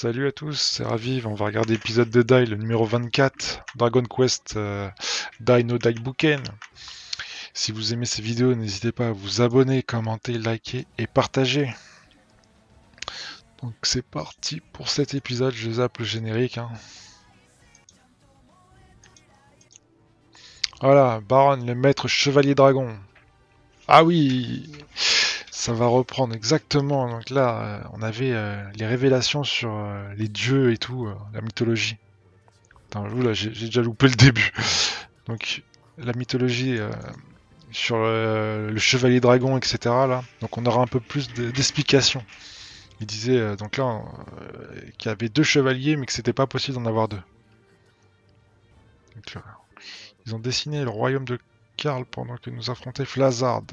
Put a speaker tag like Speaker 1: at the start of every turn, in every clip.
Speaker 1: Salut à tous, c'est Raviv, on va regarder l'épisode de Dai, le numéro 24, Dragon Quest Dai no Daibuken. Si vous aimez ces vidéos, n'hésitez pas à vous abonner, commenter, liker et partager. Donc c'est parti pour cet épisode, je zappe le générique. Voilà, Baron, le maître chevalier dragon. Ah oui, ça va reprendre exactement. Donc là, on avait les révélations sur les dieux et tout, la mythologie. Attends, là, j'ai déjà loupé le début. Donc la mythologie sur le chevalier dragon, etc. Là. Donc on aura un peu plus d'explications. Il disait donc là qu'il y avait deux chevaliers, mais que c'était pas possible d'en avoir deux. Donc, ils ont dessiné le royaume de Karl pendant que nous affrontait Flazard.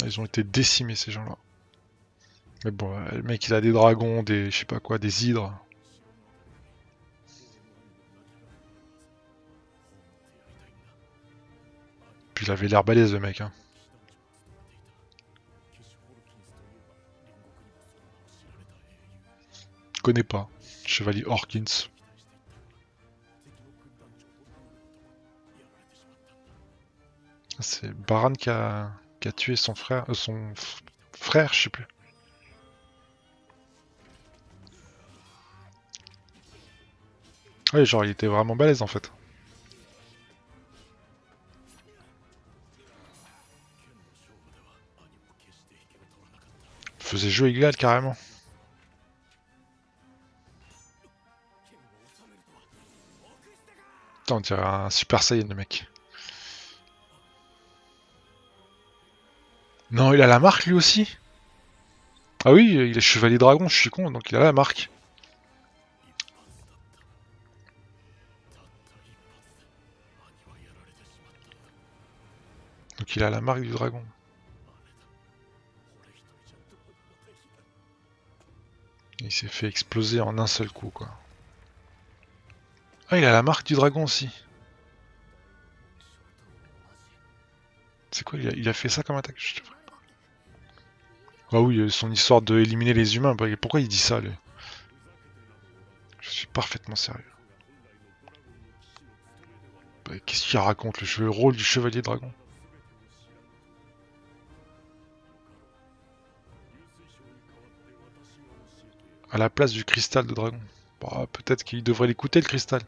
Speaker 1: Ils ont été décimés ces gens-là. Mais bon, le mec il a des dragons, des je sais pas quoi, des hydres. Puis il avait l'air balèze le mec. Je connais pas. Chevalier Hawkins. C'est Baran qui a tué son frère, frère, je sais plus. Ouais, genre il était vraiment balèze en fait. Il faisait jeu égal carrément. Putain, on dirait un Super Saiyan le mec. Non, il a la marque lui aussi. Ah oui, il est chevalier dragon, je suis con, donc il a la marque. Donc il a la marque du dragon. Il s'est fait exploser en un seul coup, quoi. Ah, il a la marque du dragon aussi. C'est quoi, il a fait ça comme attaque? Ah oui, son histoire de éliminer les humains. Pourquoi il dit ça, lui? Je suis parfaitement sérieux. Qu'est-ce qu'il raconte, le rôle du chevalier dragon? À la place du cristal de dragon. Bah, peut-être qu'il devrait l'écouter, le cristal.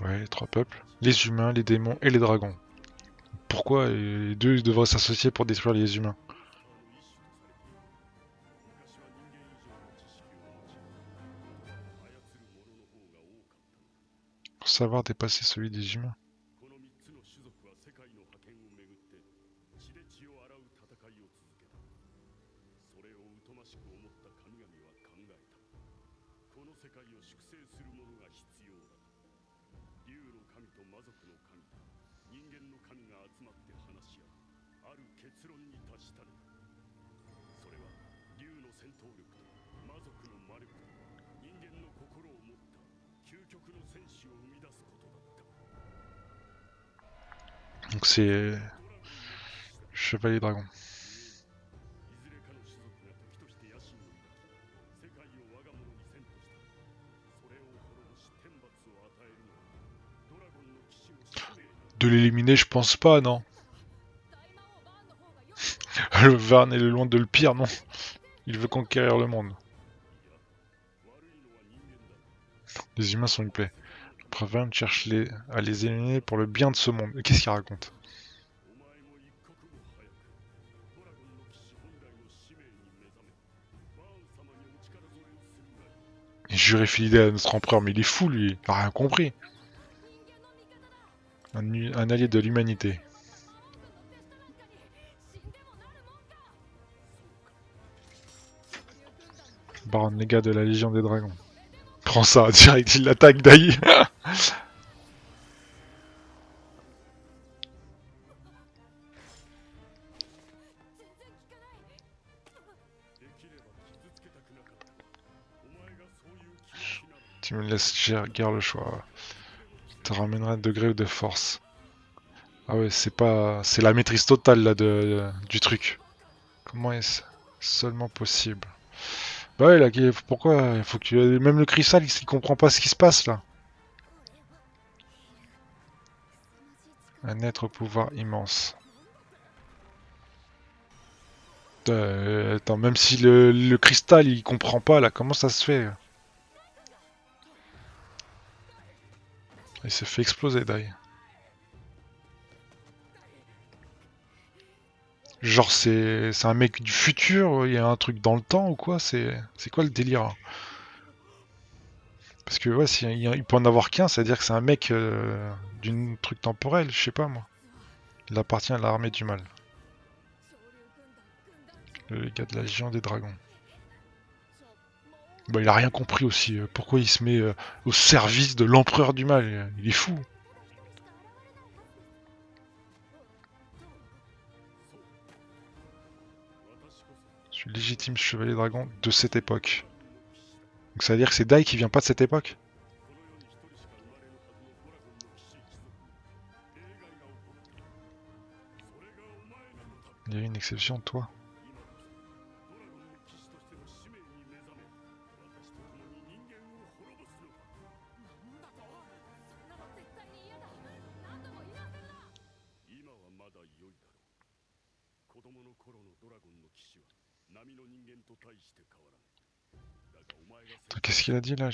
Speaker 1: Ouais, les trois peuples. Les humains, les démons et les dragons. Pourquoi les deux devraient s'associer pour détruire les humains? Pour savoir dépasser celui des humains. Donc c'est Chevalier Dragon. De l'éliminer, je pense pas, non. Le Varn est le loin de le pire, non. Il veut conquérir le monde. Les humains sont une plaie. Le Pravern cherche à les éliminer pour le bien de ce monde. Qu'est-ce qu'il raconte? Il jurait fidèle à notre empereur, mais il est fou lui, il a rien compris. Un allié de l'humanité. Baron Légat de la Légion des Dragons. Prends ça, direct, il l'attaque Dai. Tu me laisses guère le choix. Te ramènerait de degré ou de force. Ah ouais, c'est pas... C'est la maîtrise totale là du truc. Comment est-ce seulement possible? Bah ouais, là, pourquoi? Il faut que... Même le cristal, il comprend pas ce qui se passe là. Un être au pouvoir immense. Attends, même si le cristal il comprend pas là, comment ça se fait? Il s'est fait exploser, Dai. Genre c'est un mec du futur, il y a un truc dans le temps ou quoi? C'est quoi le délire? Parce que ouais, si il peut en avoir qu'un, c'est-à-dire que c'est un mec d'une truc temporel, je sais pas moi. Il appartient à l'armée du mal. Le gars de la Légion des Dragons. Bah il a rien compris aussi. Pourquoi il se met au service de l'empereur du mal? Il est fou. Je suis légitime chevalier dragon de cette époque. Donc ça veut dire que c'est Dai qui vient pas de cette époque? Il y a une exception, toi. Qu'est-ce qu'il a dit là?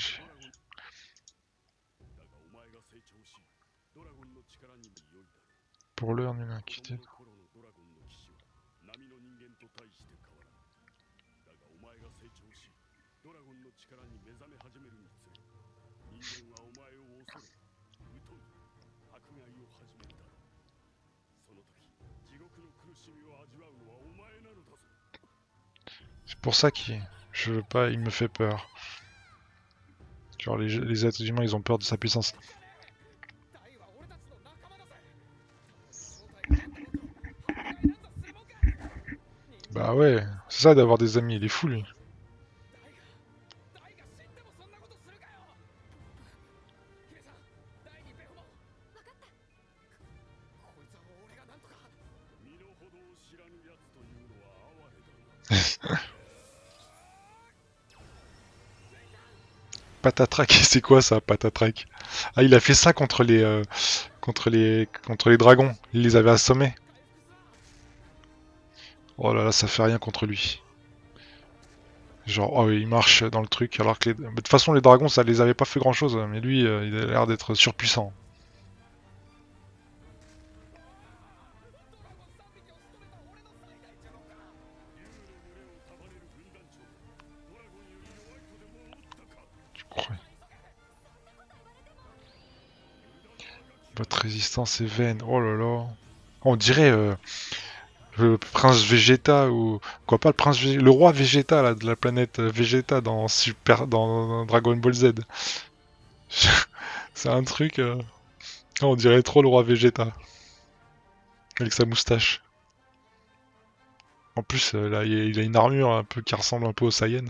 Speaker 1: Pour l'heure, nul inquiétude. C'est pour ça qu'il... Je veux pas, il me fait peur. Genre les êtres humains, ils ont peur de sa puissance. Bah ouais, c'est ça d'avoir des amis, il est fou lui. Patatrac, c'est quoi ça, patatrac? Ah, il a fait ça contre les dragons. Il les avait assommés. Oh là là, ça fait rien contre lui. Genre, oh, il marche dans le truc, alors que de toute façon, les dragons, ça les avait pas fait grand chose, mais lui, il a l'air d'être surpuissant. Tu crois? Votre résistance est vaine. Oh là là. On dirait le prince Vegeta ou quoi pas le roi Vegeta là de la planète Vegeta dans Dragon Ball Z. C'est un truc. On dirait trop le roi Vegeta avec sa moustache. En plus, là, il a une armure un peu qui ressemble un peu au Saiyan.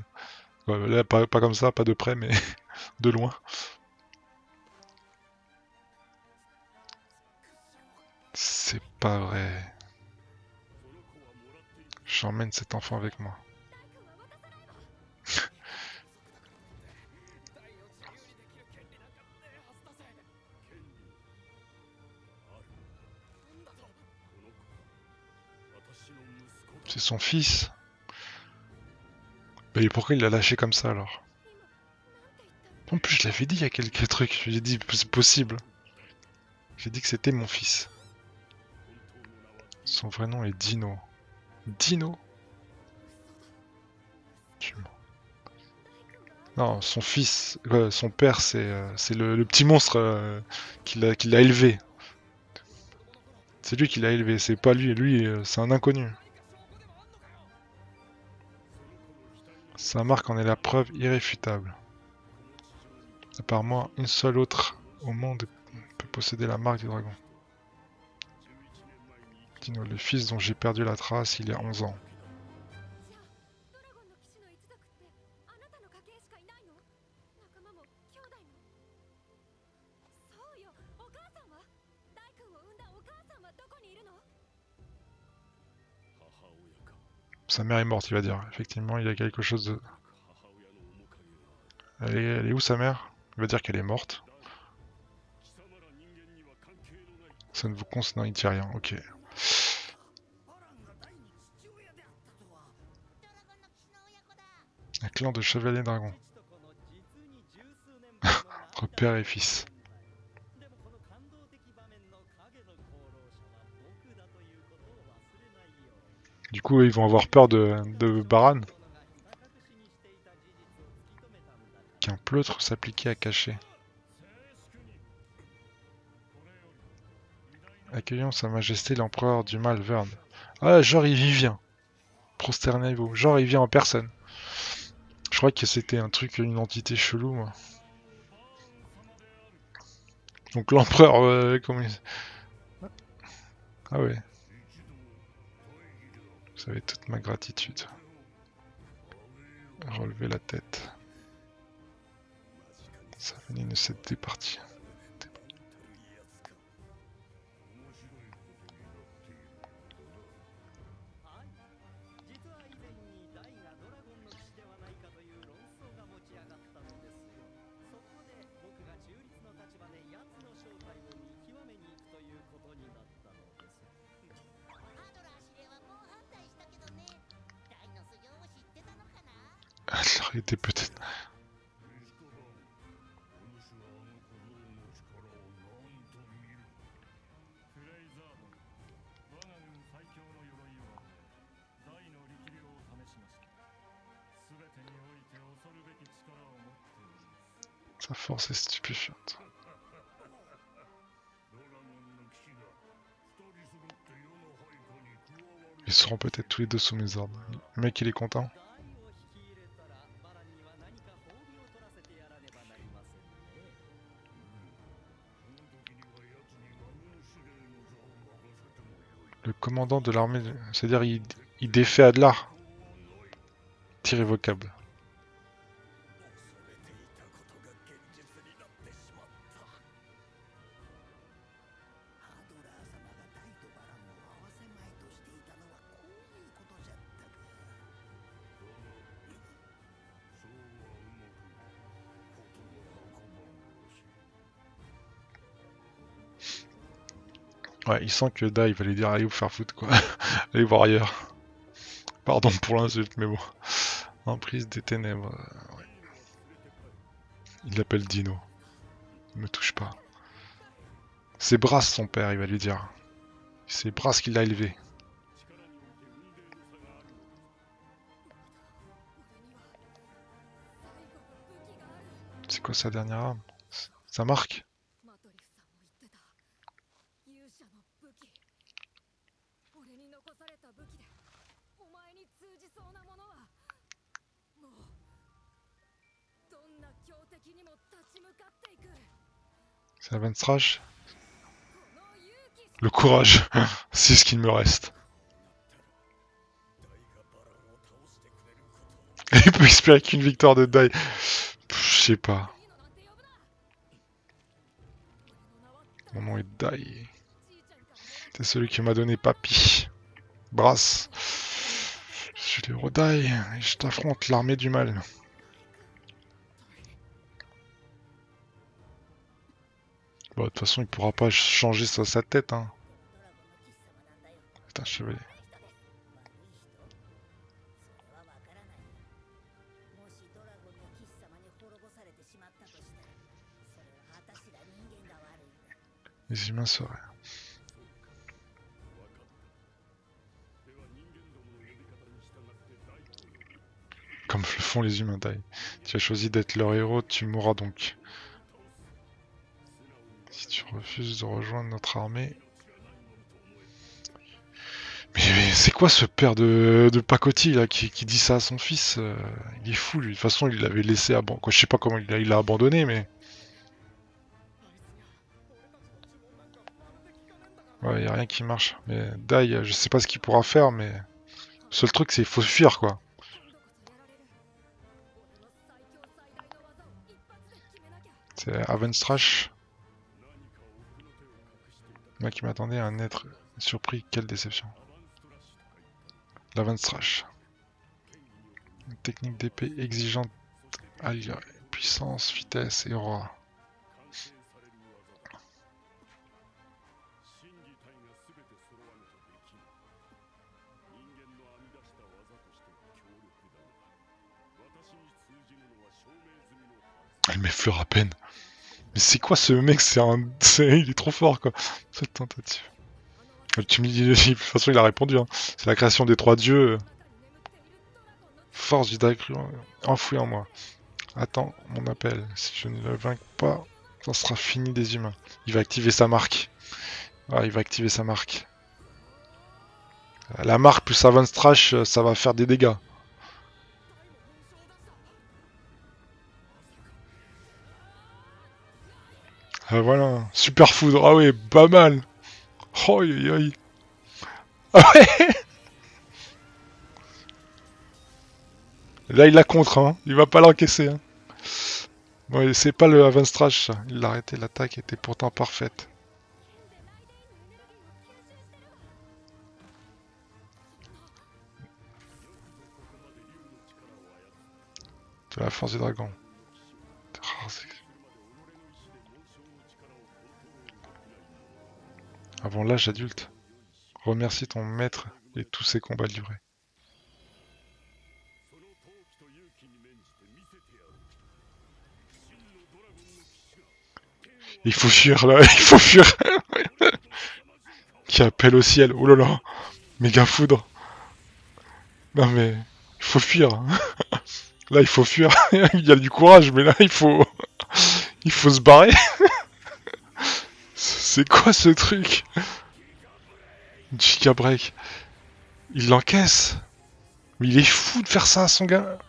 Speaker 1: Ouais, là, pas comme ça, pas de près, mais de loin. C'est pas vrai. J'emmène cet enfant avec moi. C'est son fils. Mais pourquoi il l'a lâché comme ça alors? En plus, je l'avais dit il y a quelques trucs. J'ai dit c'est possible. J'ai dit que c'était mon fils. Son vrai nom est Dino. Dino? Tu mens. Non, son fils, son père, c'est le petit monstre qui l'a élevé. C'est lui qui l'a élevé, c'est pas lui. Lui, c'est un inconnu. Sa marque en est la preuve irréfutable. À part moi, une seule autre au monde peut posséder la marque du dragon. Dino, le fils dont j'ai perdu la trace il y a 11 ans. Sa mère est morte, il va dire. Effectivement, il y a quelque chose de... Elle est où sa mère? Il va dire qu'elle est morte. Ça ne vous concerne, il dit rien, ok. Un clan de chevaliers dragons. Entre père et fils. Du coup, ils vont avoir peur de Baran. Qu'un pleutre s'appliquait à cacher. Accueillons sa majesté l'empereur du Malvern. Ah, genre il y vient. Prosternez-vous. Genre il vient en personne. Je crois que c'était un truc, une entité chelou, moi. Donc l'empereur, comment il... Ah ouais. Vous avez toute ma gratitude. Relevez la tête. Ça venait de cette départie. Elle aurait été peut-être... Sa force est stupéfiante. Ils seront peut-être tous les deux sous mes ordres. Le mec il est content. Le commandant de l'armée... C'est-à-dire il défait Adlar. Irrévocable. Ouais, il sent que Da il va lui dire allez vous faire foutre quoi. Allez voir ailleurs. Pardon pour l'insulte mais bon. Emprise des ténèbres. Ouais. Il l'appelle Dino. Ne me touche pas. C'est Brass son père, il va lui dire. C'est Brass qui l'a élevé. C'est quoi sa dernière arme? Sa marque? C'est la Venstrash? Le courage, c'est ce qu'il me reste. Il peut espérer qu'une victoire de Dai. Je sais pas. Mon nom est Dai. C'est celui qui m'a donné Papy. Brass. Je suis l'héros Dai et je t'affronte l'armée du mal. Bon, de toute façon, il pourra pas changer sa tête, hein. C'est un chevalier. Les humains seraient. Comme le font les humains, Dai. Tu as choisi d'être leur héros, tu mourras donc. Si tu refuses de rejoindre notre armée... Mais c'est quoi ce père de pacotille là qui dit ça à son fils? Il est fou lui. De toute façon, il l'avait laissé abandonner. Je sais pas comment il l'a abandonné, mais... Ouais, y a rien qui marche. Mais Dai, je sais pas ce qu'il pourra faire, mais... Le seul truc, c'est qu'il faut fuir, quoi. C'est Avenstrash. Moi qui m'attendais à un être Surpris, quelle déception. L'Avanstrash. Une technique d'épée exigeante, alliée puissance, vitesse et aura. Elle m'effleure à peine. Mais c'est quoi ce mec? Il est trop fort quoi. Cette tentative. Tu me dis, de toute façon il a répondu. Hein. C'est la création des trois dieux. Force du Dacru enfouie en moi. Attends mon appel. Si je ne le vainque pas, ça sera fini des humains. Il va activer sa marque. Ah, il va activer sa marque. La marque plus Avanstrash, ça va faire des dégâts. Ah voilà, super foudre, ah ouais, pas mal. Oh aïe aïe. Ah ouais. Là il la contre, hein. Il va pas l'encaisser. Hein. Ouais, c'est pas le Avanstrash, ça. Il l'a arrêté, l'attaque était pourtant parfaite. De la force du dragon. Avant l'âge adulte. Remercie ton maître et tous ses combats livrés. Il faut fuir là, il faut fuir. Qui appelle au ciel, oh là là. Méga foudre. Non mais, il faut fuir. Là il faut fuir. Il y a du courage, mais là il faut se barrer. C'est quoi ce truc? Giga break. Il l'encaisse. Mais il est fou de faire ça à son gars.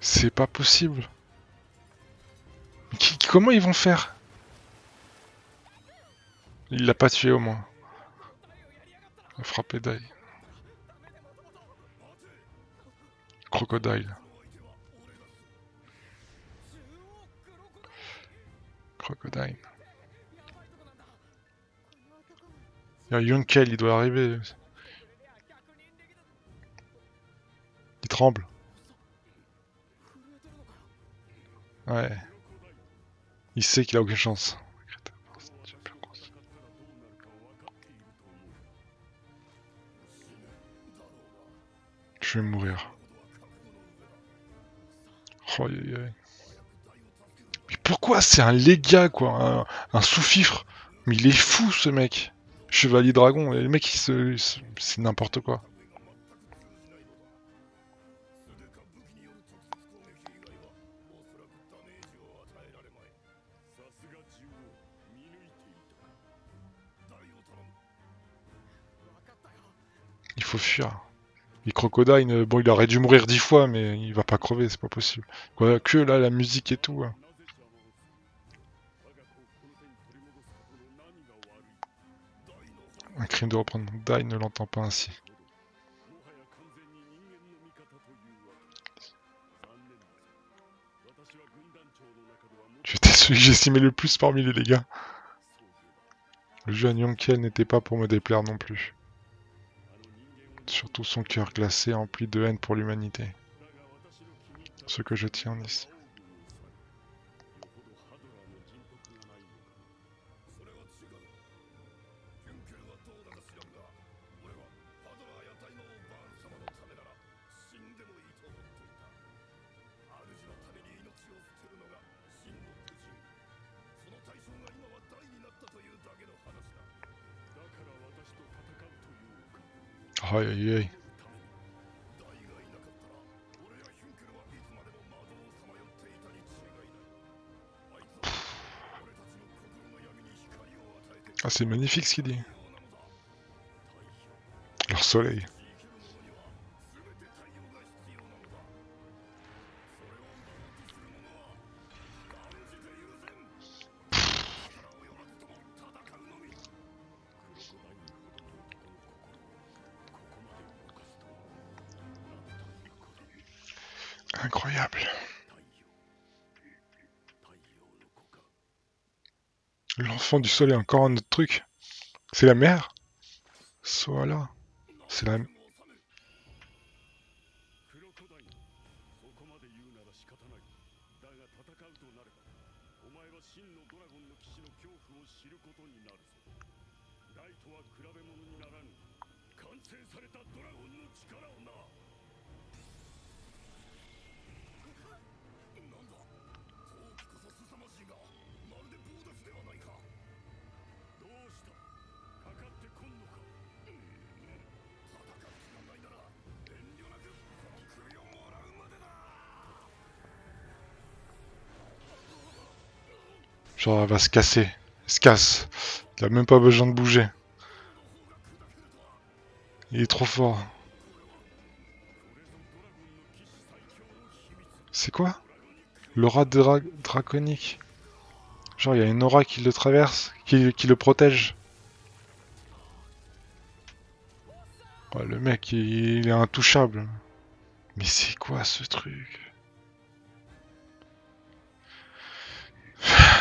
Speaker 1: C'est pas possible. Mais comment ils vont faire? Il l'a pas tué au moins. Il a frappé d'ail. Crocodile. Crocodile. Il y a Yunkel, il doit arriver. Il tremble. Ouais. Il sait qu'il a aucune chance. Je vais mourir. Oh, aïe, aïe. Mais pourquoi c'est un légat quoi, un sous-fifre? Mais il est fou ce mec. Chevalier dragon, le mec c'est n'importe quoi. Il faut fuir. Et Crocodile, bon il aurait dû mourir 10 fois mais il va pas crever, c'est pas possible. Quoique là la musique et tout. Hein. Un crime de reprendre Dai ne l'entend pas ainsi. J'étais celui que j'estimais le plus parmi les gars. Le jeune Yonkel n'était pas pour me déplaire non plus. Surtout son cœur glacé empli de haine pour l'humanité. Ce que je tiens ici. Aïe aïe aïe. Ah c'est magnifique ce qu'il dit. Leur soleil. Incroyable. L'enfant du soleil, encore un autre truc. C'est la mer? Soit là. C'est la...
Speaker 2: クロコダイン、そこまで言うなら仕方ない。だが戦うとなれば、お前は真のドラゴンの騎士の恐怖を知ることになるぞ。大とは比べ物にならぬ。完成されたドラゴンの力をな。なんだ、闘気こそ凄まじいが、まるで棒立ちではないか。どうした、かかってこんのか。戦う気がないなら遠慮なくその首をもらうまでだ。
Speaker 1: Genre, elle va se casser. Elle se casse. Il a même pas besoin de bouger. Il est trop fort. C'est quoi? L'aura draconique. Genre, il y a une aura qui le traverse, qui le protège. Ouais, le mec, il est intouchable. Mais c'est quoi ce truc?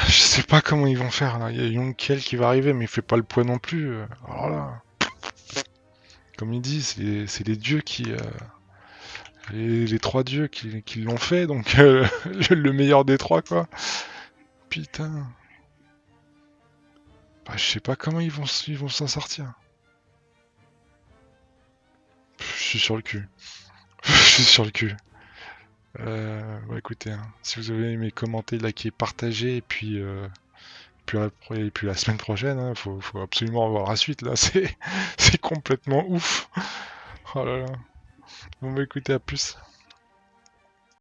Speaker 1: Je sais pas comment ils vont faire là. Il y a Yonkel qui va arriver, mais il fait pas le poids non plus. Alors là, comme il dit, c'est les dieux qui. Les trois dieux qui l'ont fait, donc le meilleur des trois quoi. Putain. Bah, je sais pas comment ils vont s'en sortir. Je suis sur le cul. Je suis sur le cul. Bah écoutez, hein, si vous avez aimé, commentez, likez, partagez, et puis, puis la semaine prochaine, hein, faut absolument voir la suite là, c'est complètement ouf. Oh là là. Bon bah écoutez, à plus.